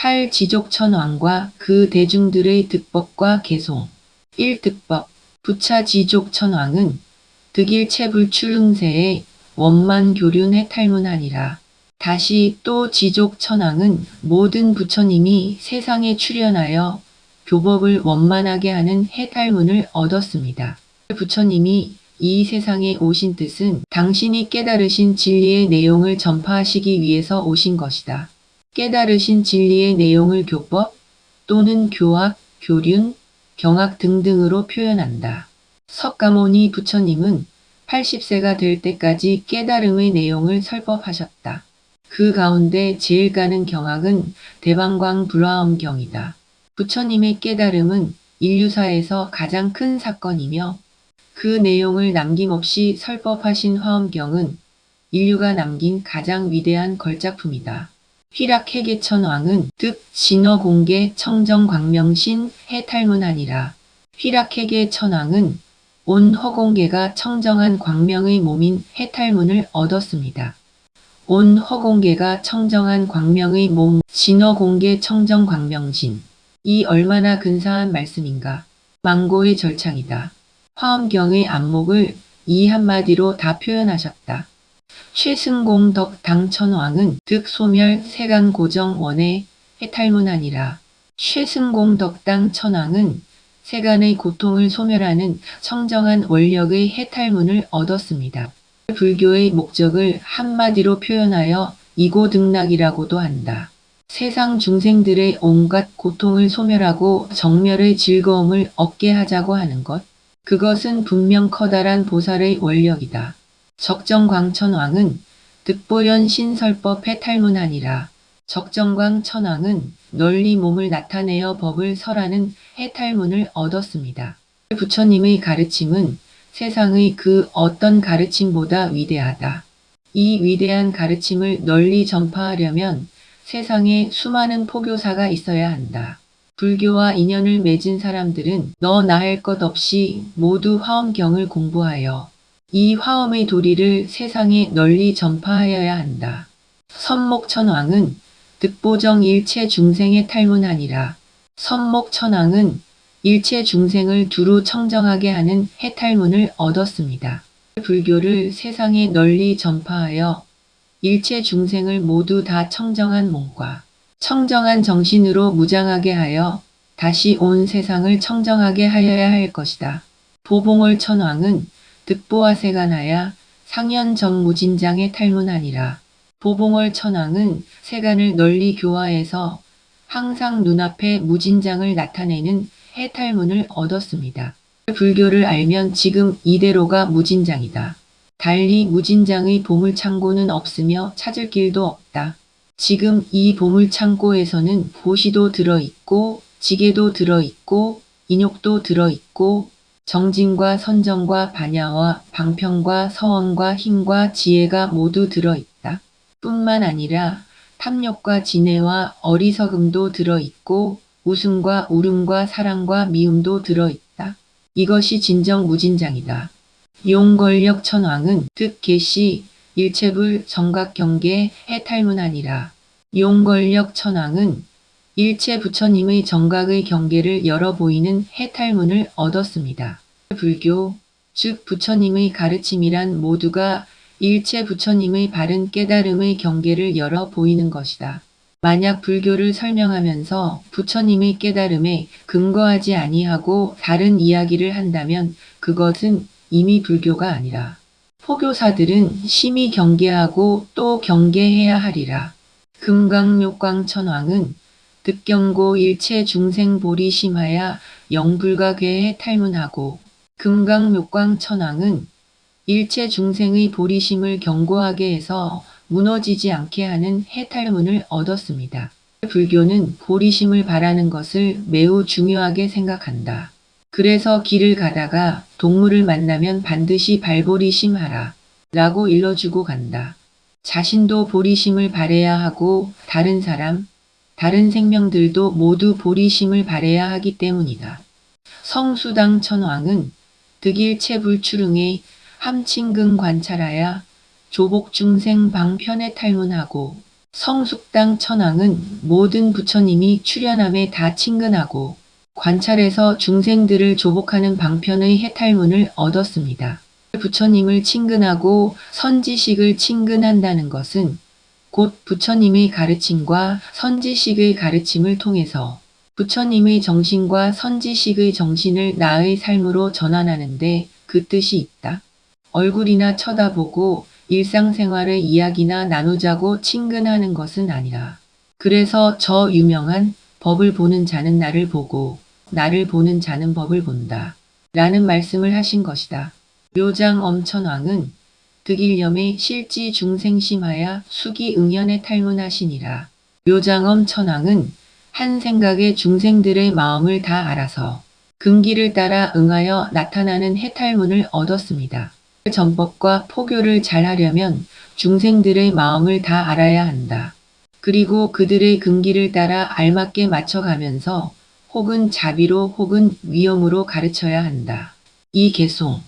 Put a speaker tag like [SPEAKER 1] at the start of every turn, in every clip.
[SPEAKER 1] 팔지족천왕과 그 대중들의 득법과 개송. 1득법 부차지족천왕은 득일체불출흥세에 원만교륜 해탈문하니라. 다시 또 지족천왕은 모든 부처님이 세상에 출현하여 교법을 원만하게 하는 해탈문을 얻었습니다. 부처님이 이 세상에 오신 뜻은 당신이 깨달으신 진리의 내용을 전파하시기 위해서 오신 것이다. 깨달으신 진리의 내용을 교법 또는 교학, 교륜, 경학 등등으로 표현한다. 석가모니 부처님은 80세가 될 때까지 깨달음의 내용을 설법하셨다. 그 가운데 제일 가는 경학은 대방광불화엄경이다. 부처님의 깨달음은 인류사에서 가장 큰 사건이며 그 내용을 남김없이 설법하신 화엄경은 인류가 남긴 가장 위대한 걸작품이다. 휘락해계천왕은 득 진어공계 청정광명신 해탈문하니라. 휘락해계천왕은 온 허공계가 청정한 광명의 몸인 해탈문을 얻었습니다. 온 허공계가 청정한 광명의 몸 진어공계 청정광명신. 이 얼마나 근사한 말씀인가. 망고의 절창이다. 화엄경의 안목을 이 한마디로 다 표현하셨다. 최승공덕 당천왕은 득소멸 세간고정 원의 해탈문하니라. 최승공덕 당천왕은 세간의 고통을 소멸하는 청정한 원력의 해탈문을 얻었습니다. 불교의 목적을 한마디로 표현하여 이고등락이라고도 한다. 세상 중생들의 온갖 고통을 소멸하고 정멸의 즐거움을 얻게 하자고 하는 것. 그것은 분명 커다란 보살의 원력이다. 적정광천왕은 득보현 신설법 해탈문하니라. 적정광천왕은 널리 몸을 나타내어 법을 설하는 해탈문을 얻었습니다. 부처님의 가르침은 세상의 그 어떤 가르침보다 위대하다. 이 위대한 가르침을 널리 전파하려면 세상에 수많은 포교사가 있어야 한다. 불교와 인연을 맺은 사람들은 너 나 할 것 없이 모두 화엄경을 공부하여 이 화엄의 도리를 세상에 널리 전파하여야 한다. 선목천왕은 득보정 일체 중생의 탈문하니라. 선목천왕은 일체 중생을 두루 청정하게 하는 해탈문을 얻었습니다. 불교를 세상에 널리 전파하여 일체 중생을 모두 다 청정한 몸과 청정한 정신으로 무장하게 하여 다시 온 세상을 청정하게 하여야 할 것이다. 보봉월 천왕은 득보와 세간하야 상현정무진장의 탈문하니라. 보봉월 천왕은 세간을 널리 교화해서 항상 눈앞에 무진장을 나타내는 해탈문을 얻었습니다. 불교를 알면 지금 이대로가 무진장이다. 달리 무진장의 보물창고는 없으며 찾을 길도 없다. 지금 이 보물창고에서는 보시도 들어있고 지게도 들어있고 인욕도 들어있고 정진과 선정과 반야와 방평과 서원과 힘과 지혜가 모두 들어있다. 뿐만 아니라 탐욕과 진해와 어리석음도 들어있고 웃음과 울음과 사랑과 미움도 들어있다. 이것이 진정 무진장이다. 용걸력 천왕은 득계시 일체불 정각경계 해탈문하니라. 용걸력 천왕은 일체 부처님의 정각의 경계를 열어 보이는 해탈문을 얻었습니다. 불교, 즉 부처님의 가르침이란 모두가 일체 부처님의 바른 깨달음의 경계를 열어 보이는 것이다. 만약 불교를 설명하면서 부처님의 깨달음에 근거하지 아니하고 다른 이야기를 한다면 그것은 이미 불교가 아니라 포교사들은 심히 경계하고 또 경계해야 하리라. 금강묘광천왕은 득경고 일체 중생 보리 심하야 영불가괴해 탈문하고 금강묘광천왕은 일체 중생의 보리심을 견고하게 해서 무너지지 않게 하는 해탈문을 얻었습니다. 불교는 보리심을 바라는 것을 매우 중요하게 생각한다. 그래서 길을 가다가 동물을 만나면 반드시 발보리심 하라 라고 일러주고 간다. 자신도 보리심을 바래야 하고 다른 사람, 다른 생명들도 모두 보리심을 바래야 하기 때문이다. 성수당천왕은 득일체불출응에 함친근 관찰하야 조복중생 방편에 탈문하고 성숙당 천왕은 모든 부처님이 출연함에 다 친근하고 관찰해서 중생들을 조복하는 방편의 해탈문을 얻었습니다. 부처님을 친근하고 선지식을 친근한다는 것은 곧 부처님의 가르침과 선지식의 가르침을 통해서 부처님의 정신과 선지식의 정신을 나의 삶으로 전환하는데 그 뜻이 있다. 얼굴이나 쳐다보고 일상생활의 이야기나 나누자고 친근하는 것은 아니라 그래서 저 유명한 법을 보는 자는 나를 보고 나를 보는 자는 법을 본다. 라는 말씀을 하신 것이다. 묘장 엄천왕은 득일념의 실지 중생심하야 수기 응연에 탈문하시니라. 묘장엄 천왕은 한 생각에 중생들의 마음을 다 알아서 금기를 따라 응하여 나타나는 해탈문을 얻었습니다. 전법과 포교를 잘하려면 중생들의 마음을 다 알아야 한다. 그리고 그들의 금기를 따라 알맞게 맞춰가면서 혹은 자비로 혹은 위엄으로 가르쳐야 한다. 이 개송.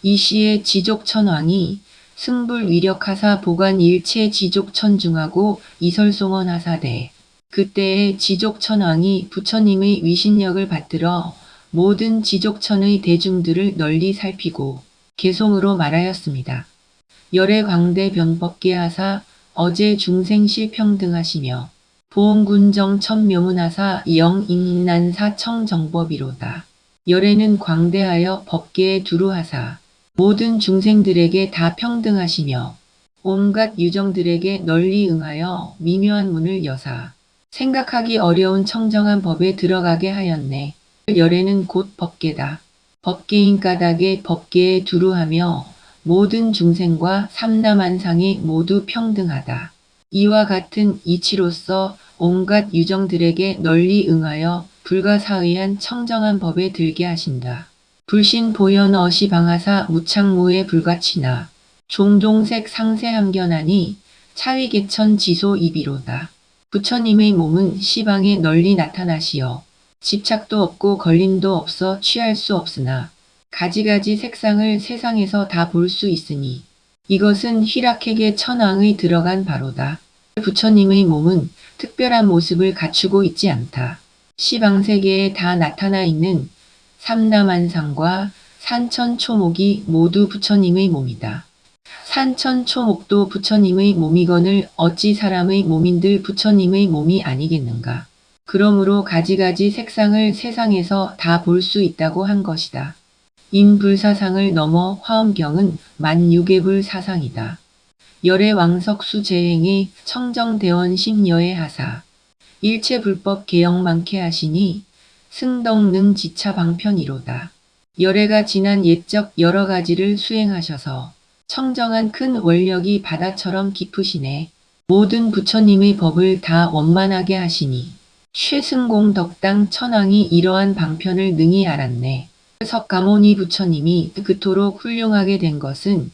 [SPEAKER 1] 이 시의 지족천왕이 승불위력하사 보관 일체 지족천중하고 이설송원하사대. 그때의 지족천왕이 부처님의 위신력을 받들어 모든 지족천의 대중들을 널리 살피고 개송으로 말하였습니다. 열애 광대 변법계 하사 어제 중생 실평등하시며 보험군정 천묘문하사 영인난사 청정법이로다. 열애는 광대하여 법계에 두루하사 모든 중생들에게 다 평등하시며 온갖 유정들에게 널리 응하여 미묘한 문을 여사 생각하기 어려운 청정한 법에 들어가게 하였네. 열애는 곧 법계다. 법계인 까닭에 법계에 두루하며 모든 중생과 삼라만상이 모두 평등하다. 이와 같은 이치로서 온갖 유정들에게 널리 응하여 불가사의한 청정한 법에 들게 하신다. 불신보현 어시방하사 무창무의 불가치나 종종색 상세함견하니 차위개천 지소이비로다. 부처님의 몸은 시방에 널리 나타나시어 집착도 없고 걸림도 없어 취할 수 없으나 가지가지 색상을 세상에서 다 볼 수 있으니 이것은 희락회계 천왕의 들어간 바로다. 부처님의 몸은 특별한 모습을 갖추고 있지 않다. 시방세계에 다 나타나 있는 삼라만상과 산천초목이 모두 부처님의 몸이다. 산천초목도 부처님의 몸이거늘 어찌 사람의 몸인들 부처님의 몸이 아니겠는가. 그러므로 가지가지 색상을 세상에서 다 볼 수 있다고 한 것이다. 인불사상을 넘어 화엄경은 만유계불사상이다. 열애 왕석수 재행의 청정대원 심여의 하사 일체 불법 개영 많게 하시니 승덕능 지차 방편이로다. 열애가 지난 옛적 여러 가지를 수행하셔서 청정한 큰 원력이 바다처럼 깊으시네. 모든 부처님의 법을 다 원만하게 하시니 최승공 덕당 천왕이 이러한 방편을 능히 알았네. 석가모니 부처님이 그토록 훌륭하게 된 것은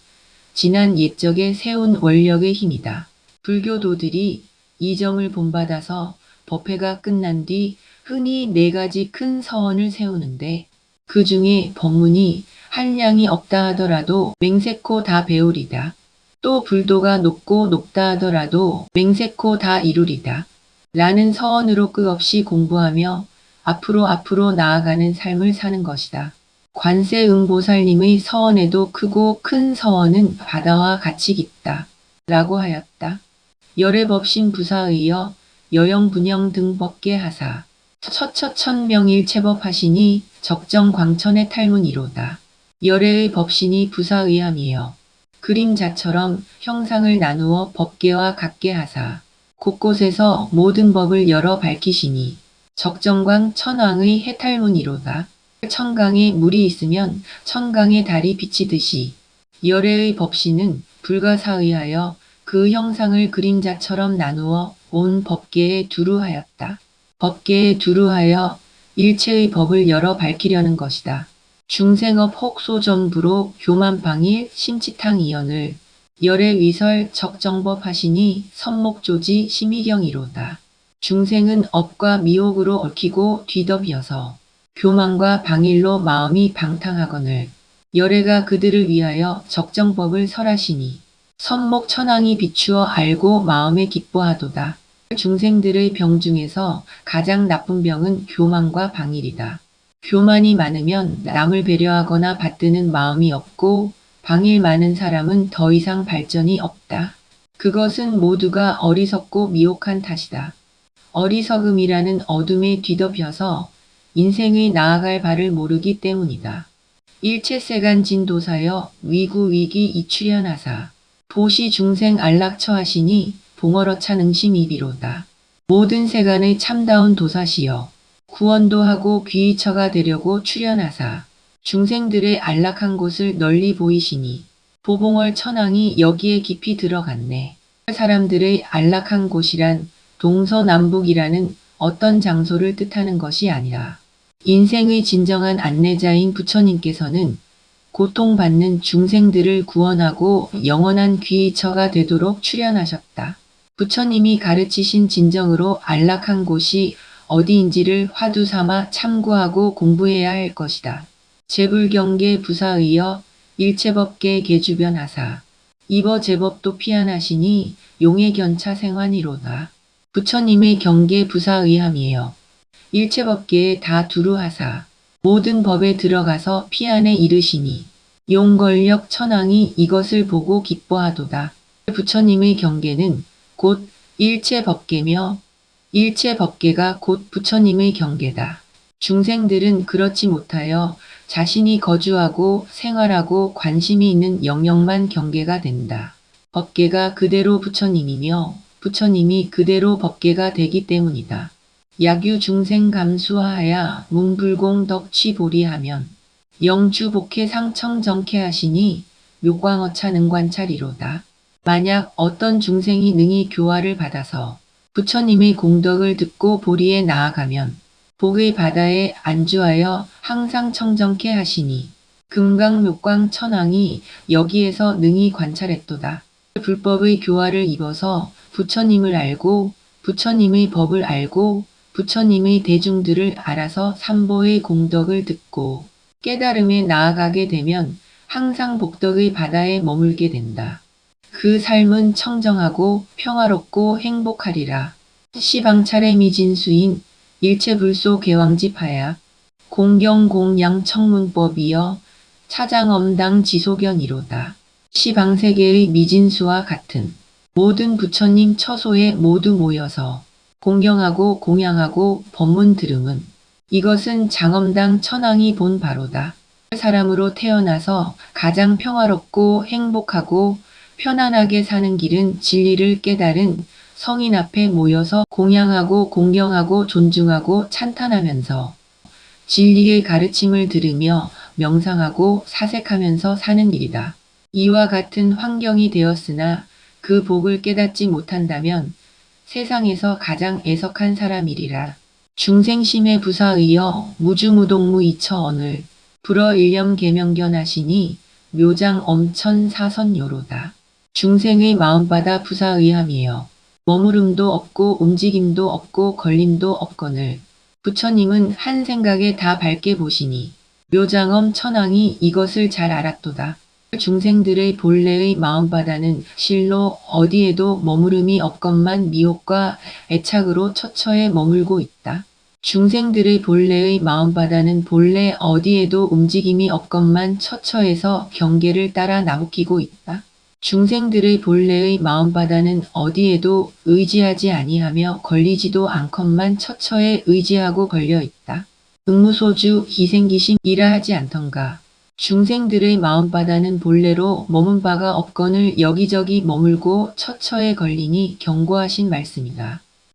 [SPEAKER 1] 지난 옛적에 세운 원력의 힘이다. 불교도들이 이 점을 본받아서 법회가 끝난 뒤 흔히 4가지 큰 서원을 세우는데 그 중에 법문이 한량이 없다 하더라도 맹세코 다 배우리다. 또 불도가 높고 높다 하더라도 맹세코 다 이루리다. 라는 서원으로 끝없이 공부하며 앞으로 나아가는 삶을 사는 것이다. 관세음보살님의 서원에도 크고 큰 서원은 바다와 같이 깊다. 라고 하였다. 열애법신 부사의여 여영분영 등 법계 하사 처처천명일 체법하시니 적정광천의 탈문이로다. 열애의 법신이 부사의함이여 그림자처럼 형상을 나누어 법계와 같게 하사 곳곳에서 모든 법을 열어 밝히시니 적정광 천왕의 해탈문이로다. 천강에 물이 있으면 천강에 달이 비치듯이 열애의 법신은 불가사의하여 그 형상을 그림자처럼 나누어 온 법계에 두루하였다. 법계에 두루하여 일체의 법을 열어 밝히려는 것이다. 중생업 혹소전부로 교만방일 심치탕이연을 열애위설 적정법 하시니 선목조지 심의경이로다. 중생은 업과 미혹으로 얽히고 뒤덮여서 교만과 방일로 마음이 방탕하거늘 열애가 그들을 위하여 적정법을 설하시니 선목 천왕이 비추어 알고 마음에 기뻐하도다. 중생들의 병 중에서 가장 나쁜 병은 교만과 방일이다. 교만이 많으면 남을 배려하거나 받드는 마음이 없고 방일 많은 사람은 더 이상 발전이 없다. 그것은 모두가 어리석고 미혹한 탓이다. 어리석음이라는 어둠에 뒤덮여서 인생의 나아갈 바를 모르기 때문이다. 일체세간 진도사여 위구위기 이출현하사 보시 중생 안락처하시니 봉어러찬 응심이비로다. 모든 세간의 참다운 도사시여 구원도 하고 귀의처가 되려고 출현하사 중생들의 안락한 곳을 널리 보이시니 보봉월 천왕이 여기에 깊이 들어갔네. 사람들의 안락한 곳이란 동서남북이라는 어떤 장소를 뜻하는 것이 아니라 인생의 진정한 안내자인 부처님께서는 고통받는 중생들을 구원하고 영원한 귀의처가 되도록 출현하셨다. 부처님이 가르치신 진정으로 안락한 곳이 어디인지를 화두 삼아 참고하고 공부해야 할 것이다. 제불경계 부사의여 일체법계 계주변하사 이버 제법도 피안하시니 용해견차 생환이로다. 부처님의 경계 부사의함이에요. 일체법계에 다 두루하사 모든 법에 들어가서 피안에 이르시니 용걸력 천왕이 이것을 보고 기뻐하도다. 부처님의 경계는 곧 일체법계며 일체법계가 곧 부처님의 경계다. 중생들은 그렇지 못하여 자신이 거주하고 생활하고 관심이 있는 영역만 경계가 된다. 법계가 그대로 부처님이며 부처님이 그대로 법계가 되기 때문이다. 약유 중생 감수하야 문불공 덕취보리하면 영주 복해 상청 정케하시니 묘광어차 능관찰이로다. 만약 어떤 중생이 능히 교화를 받아서 부처님의 공덕을 듣고 보리에 나아가면 복의 바다에 안주하여 항상 청정케 하시니 금강묘광 천왕이 여기에서 능히 관찰했도다. 불법의 교화를 입어서 부처님을 알고 부처님의 법을 알고 부처님의 대중들을 알아서 삼보의 공덕을 듣고 깨달음에 나아가게 되면 항상 복덕의 바다에 머물게 된다. 그 삶은 청정하고 평화롭고 행복하리라. 시방찰의 미진수인 일체불소 개왕집하야 공경공양 청문법이여 차장엄당 지소견이로다. 시방세계의 미진수와 같은 모든 부처님 처소에 모두 모여서 공경하고 공양하고 법문 들음은 이것은 장엄당 천왕이 본 바로다. 사람으로 태어나서 가장 평화롭고 행복하고 편안하게 사는 길은 진리를 깨달은 성인 앞에 모여서 공양하고 공경하고 존중하고 찬탄하면서 진리의 가르침을 들으며 명상하고 사색하면서 사는 일이다. 이와 같은 환경이 되었으나 그 복을 깨닫지 못한다면 세상에서 가장 애석한 사람이리라. 중생심의 부사의여 무주무동무 이처언을 불어일념 계명견하시니 묘장 엄천 사선요로다. 중생의 마음바다 부사의함이여 머무름도 없고 움직임도 없고 걸림도 없거늘 부처님은 한 생각에 다 밝게 보시니 묘장엄 천왕이 이것을 잘 알았도다. 중생들의 본래의 마음바다는 실로 어디에도 머무름이 없건만 미혹과 애착으로 처처에 머물고 있다. 중생들의 본래의 마음바다는 본래 어디에도 움직임이 없건만 처처에서 경계를 따라 나부끼고 있다. 중생들의 본래의 마음바다는 어디에도 의지하지 아니하며 걸리지도 않건만 처처에 의지하고 걸려 있다. 응무소주 희생기심이라 하지 않던가. 중생들의 마음바다는 본래로 머문 바가 없거늘 여기저기 머물고 처처에 걸리니 경고하신 말씀이다.